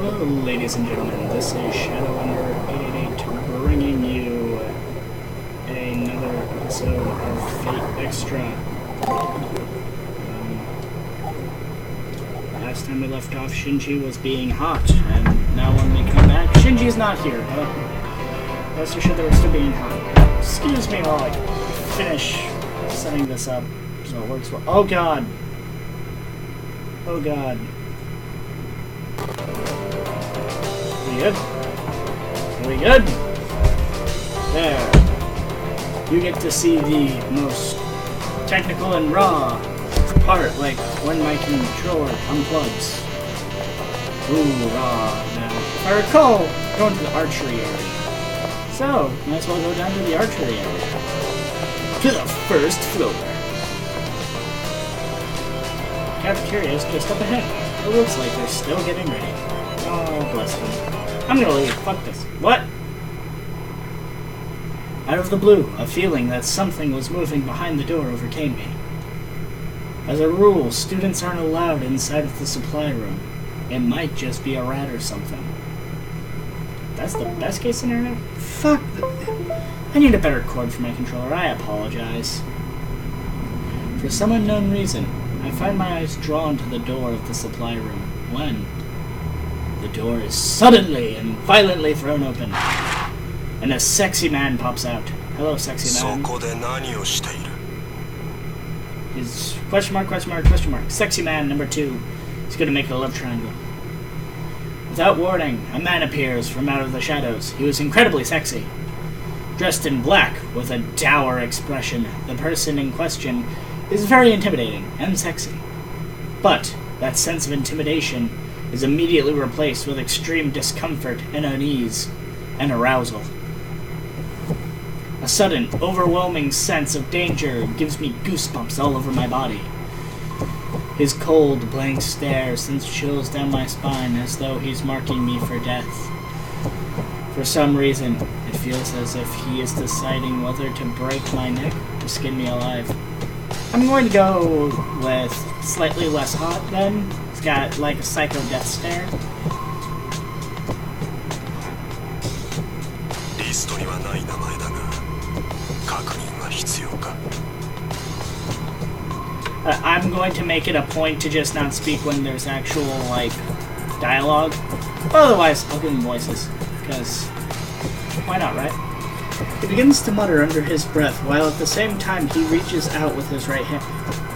Hello, ladies and gentlemen, this is Shadowender 888 bringing you another episode of Fate Extra. Last time we left off, Shinji was being hot, and now when we come back, Shinji's not here, but rest assured that we're still being hot. Excuse me while I finish setting this up so it works well. Oh god! Oh god. We good? Are we good? There. You get to see the most technical and raw part, like when my controller unplugs. Ooh, raw. Now, if I recall, going to the archery area. So, might as well go down to the archery area. To the first floor. Cafeteria is just up ahead. It looks like they're still getting ready. Oh, bless them. I'm gonna leave. Fuck this. What? Out of the blue, a feeling that something was moving behind the door overcame me. As a rule, students aren't allowed inside of the supply room. It might just be a rat or something. That's the best case scenario? Fuck. I need a better cord for my controller. I apologize. For some unknown reason, I find my eyes drawn to the door of the supply room when the door is suddenly and violently thrown open, and a sexy man pops out. Hello, sexy man. His question mark, question mark, question mark. Sexy man number 2. He's gonna make a love triangle. Without warning, a man appears from out of the shadows. He was incredibly sexy. Dressed in black, with a dour expression, the person in question is very intimidating and sexy. But that sense of intimidation is immediately replaced with extreme discomfort and unease and arousal. A sudden, overwhelming sense of danger gives me goosebumps all over my body. His cold, blank stare sends chills down my spine as though he's marking me for death. For some reason, it feels as if he is deciding whether to break my neck or skin me alive. I'm going to go with slightly less hot then. It's got like a psycho death stare. I'm going to make it a point to just not speak when there's actual, like, dialogue. Otherwise, I'll give him voices. Because, why not, right? He begins to mutter under his breath, while at the same time he reaches out with his right hand.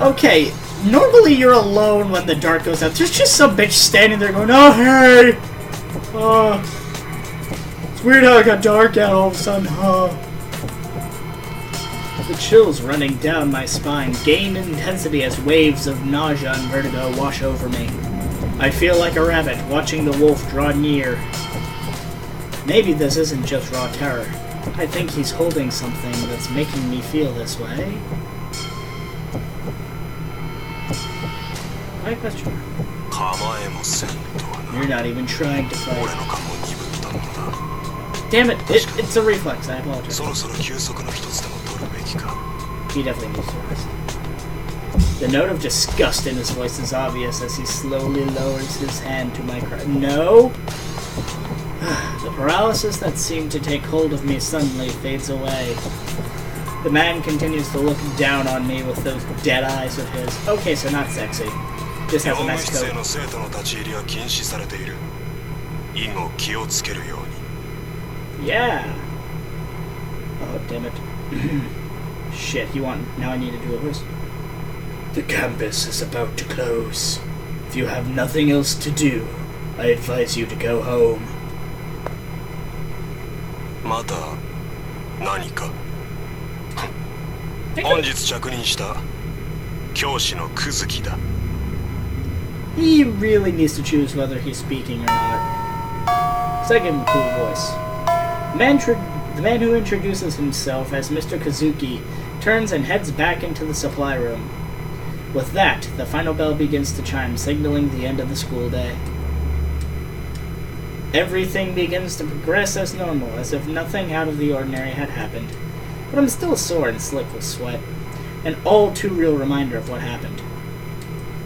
Okay, normally you're alone when the dark goes out. There's just some bitch standing there going, oh, hey! It's weird how it got dark out all of a sudden, huh? The chills running down my spine gain in intensity as waves of nausea and vertigo wash over me. I feel like a rabbit watching the wolf draw near. Maybe this isn't just raw terror. I think he's holding something that's making me feel this way. Why question mark? You're not even trying to fight. Damn it! It's a reflex, I apologize. He definitely needs to rest. The note of disgust in his voice is obvious as he slowly lowers his hand to my crotch. No! The paralysis that seemed to take hold of me suddenly fades away. The man continues to look down on me with those dead eyes of his. Okay, so not sexy. Just has a nice coat. Yeah! Oh, damn it. Shit, now I need to do a voice. The campus is about to close. If you have nothing else to do, I advise you to go home. He really needs to choose whether he's speaking or not. Second cool voice. The man who introduces himself as Mr. Kazuki turns and heads back into the supply room. With that, the final bell begins to chime, signaling the end of the school day. Everything begins to progress as normal, as if nothing out of the ordinary had happened. But I'm still sore and slick with sweat. An all too real reminder of what happened.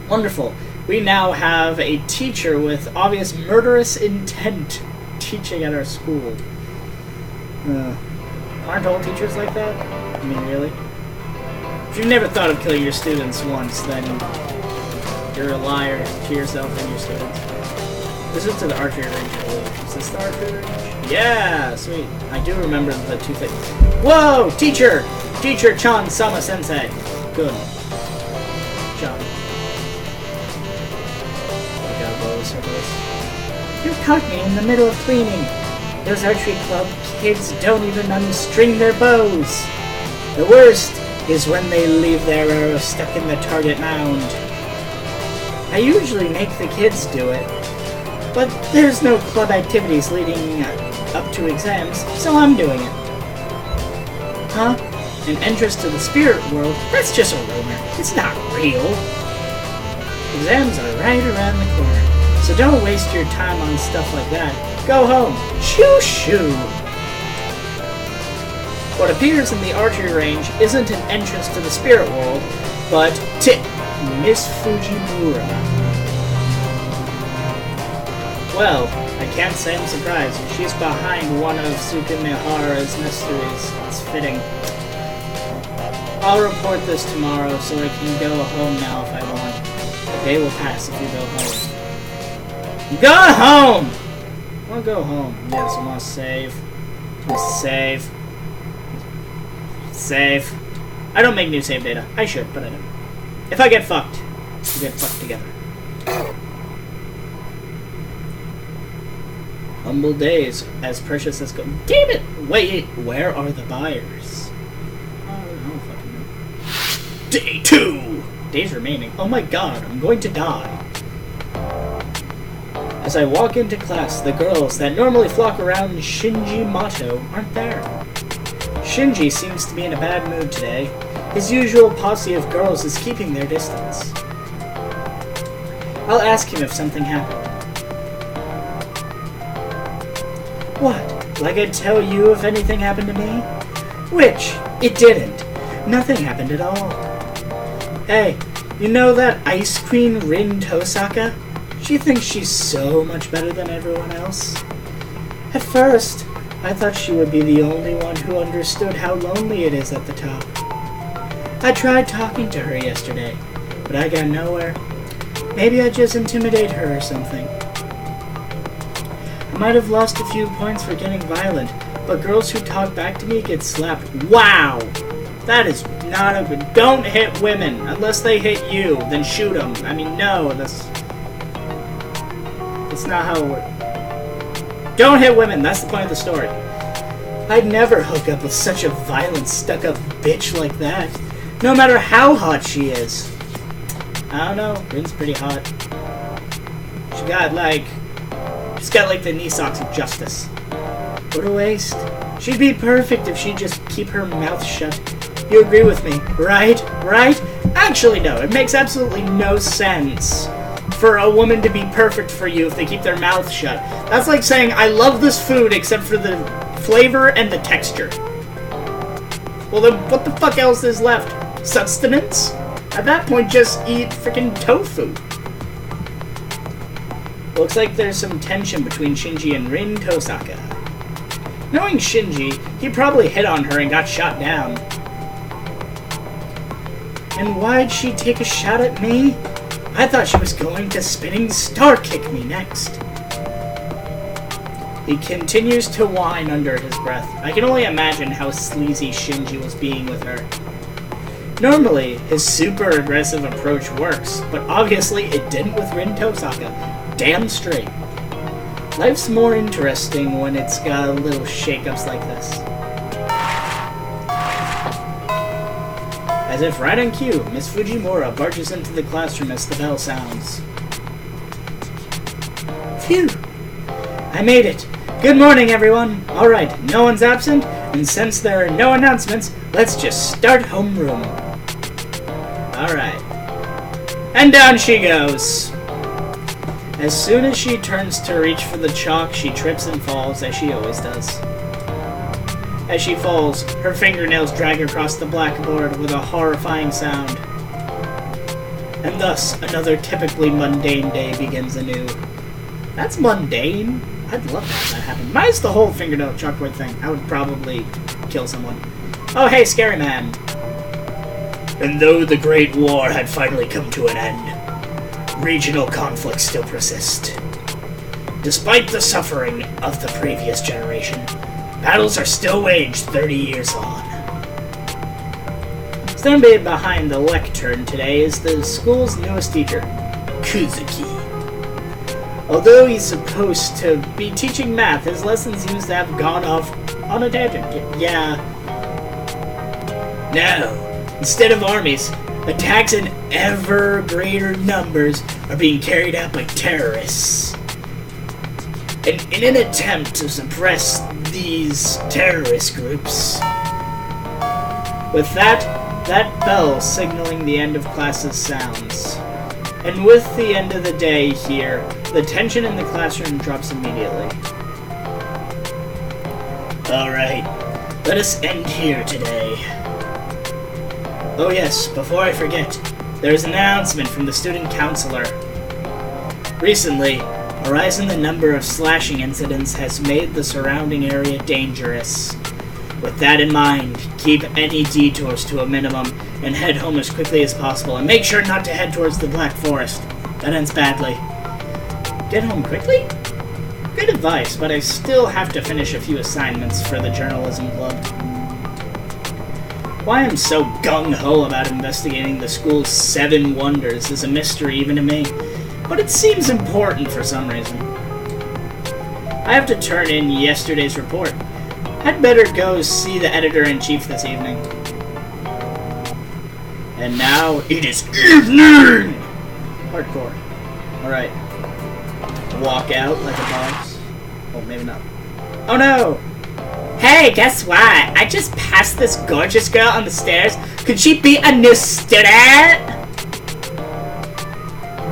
Wonderful. We now have a teacher with obvious murderous intent teaching at our school. Aren't all teachers like that? I mean, really? If you've never thought of killing your students once, then you're a liar to yourself and your students. This is to the archery range, I believe. Is this the archery range? Yeah, sweet. I do remember the two things. Whoa! Teacher! Teacher Chan Sama Sensei. Good. Chan. I got bows for this. You caught me in the middle of cleaning. Those archery club kids don't even unstring their bows. The worst is when they leave their arrows stuck in the target mound. I usually make the kids do it, but there's no club activities leading up to exams, so I'm doing it. Huh? An entrance to the spirit world? That's just a rumor. It's not real. Exams are right around the corner, so don't waste your time on stuff like that. Go home. Shoo-shoo! What appears in the archery range isn't an entrance to the spirit world, but to Miss Fujimura. Well, I can't say I'm surprised. She's behind one of Tsukimihara's mysteries. It's fitting. I'll report this tomorrow so I can go home now if I want. The day will pass if you go home. Go home! I want to go home. Yes, I want to save. Save. Save. I don't make new save data. I should, but I don't. If I get fucked, we get fucked together. Humble days, as precious as gold. Damn it! Wait, where are the buyers? I don't fucking know. Day 2! Days remaining. Oh my god, I'm going to die. As I walk into class, the girls that normally flock around Shinji Mato aren't there. Shinji seems to be in a bad mood today. His usual posse of girls is keeping their distance. I'll ask him if something happened. What? Like I'd tell you if anything happened to me? Which, it didn't. Nothing happened at all. Hey, you know that Ice Queen Rin Tosaka? She thinks she's so much better than everyone else. At first, I thought she would be the only one who understood how lonely it is at the top. I tried talking to her yesterday, but I got nowhere. Maybe I just intimidate her or something. I might have lost a few points for getting violent, but girls who talk back to me get slapped. Wow! That is not a good... Don't hit women! Unless they hit you, then shoot them. I mean, no, that's not how it works. Don't hit women, that's the point of the story. I'd never hook up with such a violent, stuck-up bitch like that. No matter how hot she is. I don't know, Rin's pretty hot. She's got like the knee socks of justice. What a waste. She'd be perfect if she'd just keep her mouth shut. You agree with me, right? Right? Actually, no, it makes absolutely no sense for a woman to be perfect for you if they keep their mouth shut. That's like saying, I love this food except for the flavor and the texture. Well then, what the fuck else is left? Sustenance? At that point, just eat freaking tofu. Looks like there's some tension between Shinji and Rin Tosaka. Knowing Shinji, he probably hit on her and got shot down. And why'd she take a shot at me? I thought she was going to spinning star kick me next. He continues to whine under his breath. I can only imagine how sleazy Shinji was being with her. Normally, his super aggressive approach works, but obviously it didn't with Rin Tosaka. Damn straight. Life's more interesting when it's got a little shakeups like this. As if right on cue, Miss Fujimura barges into the classroom as the bell sounds. Phew! I made it! Good morning, everyone! Alright, no one's absent, and since there are no announcements, let's just start homeroom. Alright. And down she goes! As soon as she turns to reach for the chalk, she trips and falls, as she always does. As she falls, her fingernails drag across the blackboard with a horrifying sound. and thus another typically mundane day begins anew. That's mundane. I'd love to have that happen. Minus the whole fingernail chalkboard thing. I would probably kill someone. Oh, hey, scary man. And though the Great War had finally come to an end, regional conflicts still persist. Despite the suffering of the previous generation, battles are still waged 30 years on. Standing behind the lectern today is the school's newest teacher, Kuzuki. Although he's supposed to be teaching math, his lessons seems to have gone off on a tangent. Yeah. Now, instead of armies, attacks in ever greater numbers are being carried out by terrorists. And in an attempt to suppress these terrorist groups, with that bell signaling the end of classes sounds. And with the end of the day here, the tension in the classroom drops immediately. Alright, let us end here today. Oh yes, before I forget, there's an announcement from the student counselor. Recently, a rise in the number of slashing incidents has made the surrounding area dangerous. With that in mind, keep any detours to a minimum and head home as quickly as possible, and make sure not to head towards the Black Forest. That ends badly. Get home quickly? Good advice, but I still have to finish a few assignments for the journalism club. Why I'm so gung-ho about investigating the school's 7 wonders is a mystery even to me, but it seems important for some reason. I have to turn in yesterday's report. I'd better go see the editor-in-chief this evening. And now it is evening! Hardcore. Alright. Walk out like a boss. Oh, maybe not. Oh no! Hey, guess what? I just passed this gorgeous girl on the stairs. Could she be a new student?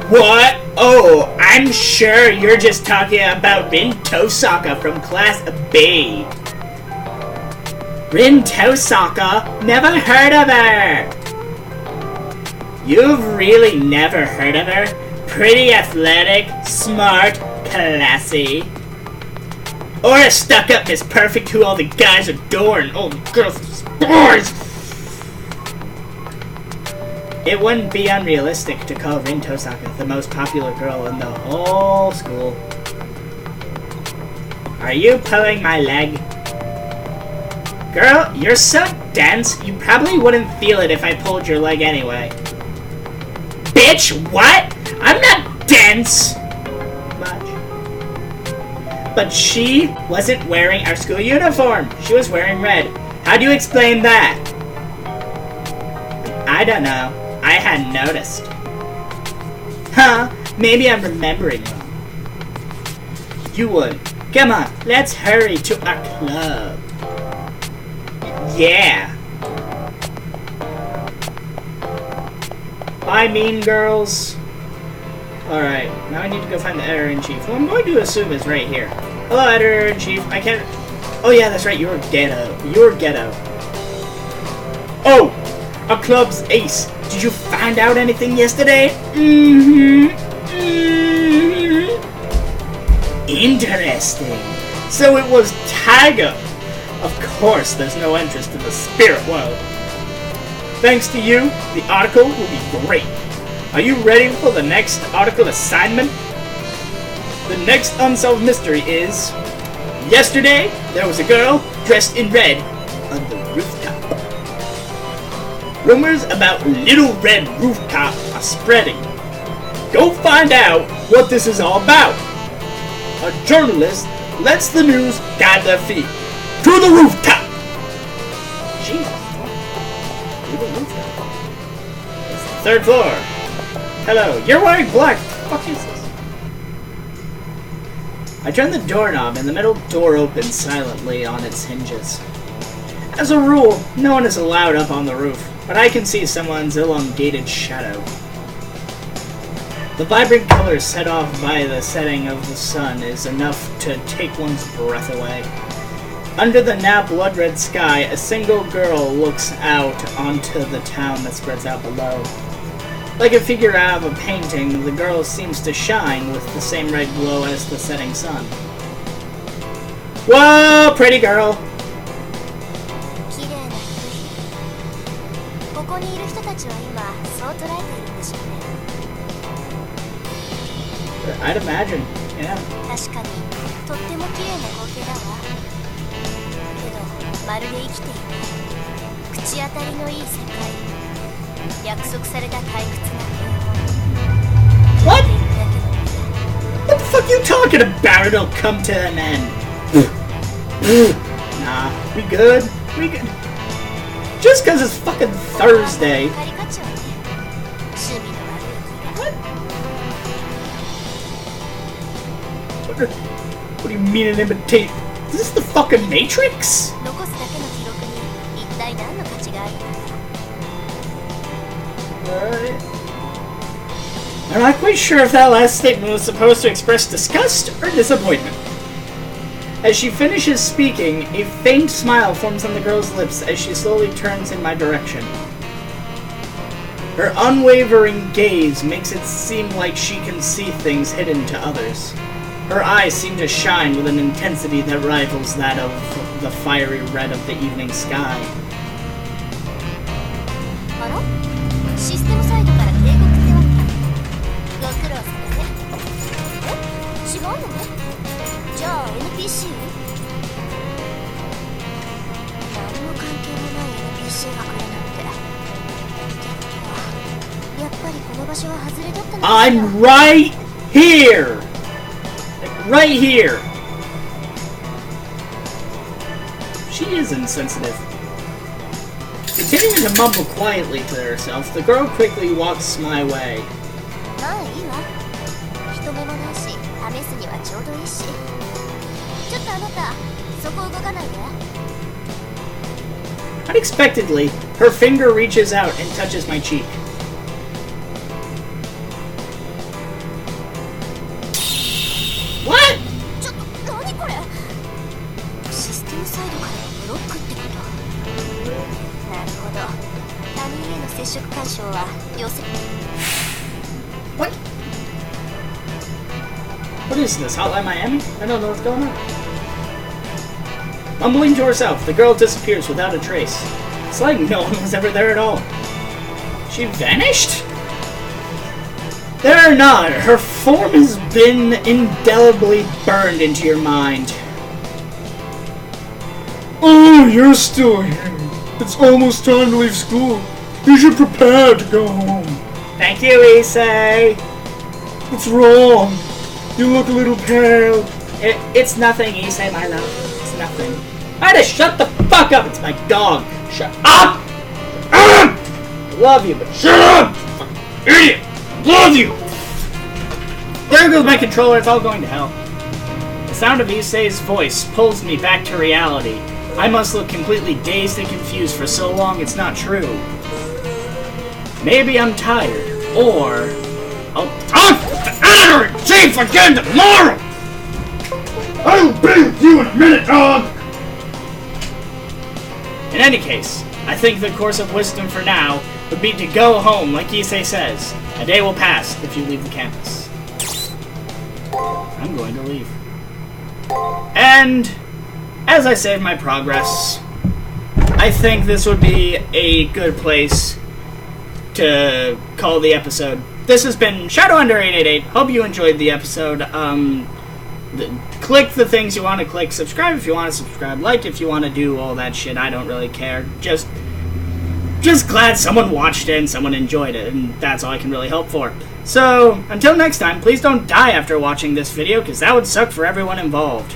What? Oh, I'm sure you're just talking about Rin Tosaka from Class B. Rin Tosaka? Never heard of her! You've really never heard of her? Pretty athletic, smart, classy. Or a stuck-up Miss Perfect who all the guys adore and all the girls despise. It wouldn't be unrealistic to call Rin Tosaka the most popular girl in the whole school. Are you pulling my leg? Girl, you're so dense, you probably wouldn't feel it if I pulled your leg anyway. Bitch, what? I'm not dense! Much. But she wasn't wearing our school uniform. She was wearing red. How do you explain that? I don't know. I hadn't noticed. Huh? Maybe I'm remembering wrong. You would. Come on, let's hurry to our club. Yeah. Bye, mean girls. Alright, now I need to go find the editor-in-chief, who I'm going to assume is right here. Hello, editor-in-chief. I can't... Oh yeah, that's right, you're ghetto. You're ghetto. Oh! Our club's ace. Did you find out anything yesterday? Interesting. So it was Tiger. Of course, there's no interest in the spirit world. Thanks to you, the article will be great. Are you ready for the next article assignment? The next unsolved mystery is... Yesterday, there was a girl dressed in red on the rooftop. Rumors about Little Red Rooftop are spreading. Go find out what this is all about. A journalist lets the news guide their feet. To the rooftop! Jesus. To the rooftop. It's the 3rd floor. Hello, you're wearing black. What the fuck is this? I turn the doorknob and the metal door opens silently on its hinges. As a rule, no one is allowed up on the roof, but I can see someone's elongated shadow. The vibrant colors set off by the setting of the sun is enough to take one's breath away. Under the now blood-red sky, a single girl looks out onto the town that spreads out below. Like a figure out of a painting, the girl seems to shine with the same red glow as the setting sun. Whoa, pretty girl! I'd imagine, yeah. What? What the fuck are you talking about? It'll come to an end. Nah, we good? We good? Just because it's fucking Thursday. What do you mean an imitate? Is this the fucking Matrix? Alright. I'm not quite sure if that last statement was supposed to express disgust or disappointment. As she finishes speaking, a faint smile forms on the girl's lips as she slowly turns in my direction. Her unwavering gaze makes it seem like she can see things hidden to others. Her eyes seem to shine with an intensity that rivals that of the fiery red of the evening sky. I'm right here! Right here! She is insensitive. Continuing to mumble quietly to herself, the girl quickly walks my way. Unexpectedly, her finger reaches out and touches my cheek. What? What? What is this, Hotline Miami? I don't know what's going on. Mumbling to herself, the girl disappears without a trace. It's like no one was ever there at all. She vanished? There or not, her form has been indelibly burned into your mind. Oh, you're still here. It's almost time to leave school. You should prepare to go home. Thank you, Issei. What's wrong? You look a little pale. It's nothing, Issei, my love. It's nothing. Ida, shut the fuck up! It's my dog. Shut up! I love you, but shut up! Fucking idiot! Love you! There goes my controller. It's all going to hell. The sound of Issei's voice pulls me back to reality. I must look completely dazed and confused for so long it's not true. Maybe I'm tired, or I'll talk with the editor-in-chief again tomorrow! I'll be with you in a minute, dog! In any case, I think the course of wisdom for now would be to go home like Issei says. A day will pass if you leave the campus. I'm going to leave. And as I save my progress, I think this would be a good place to call the episode. This has been Shadowender 888. Hope you enjoyed the episode. Click the things you want to click. Subscribe if you want to subscribe. Like if you want to do all that shit. I don't really care. Just glad someone watched it and someone enjoyed it, and that's all I can really hope for. So, until next time, please don't die after watching this video, because that would suck for everyone involved.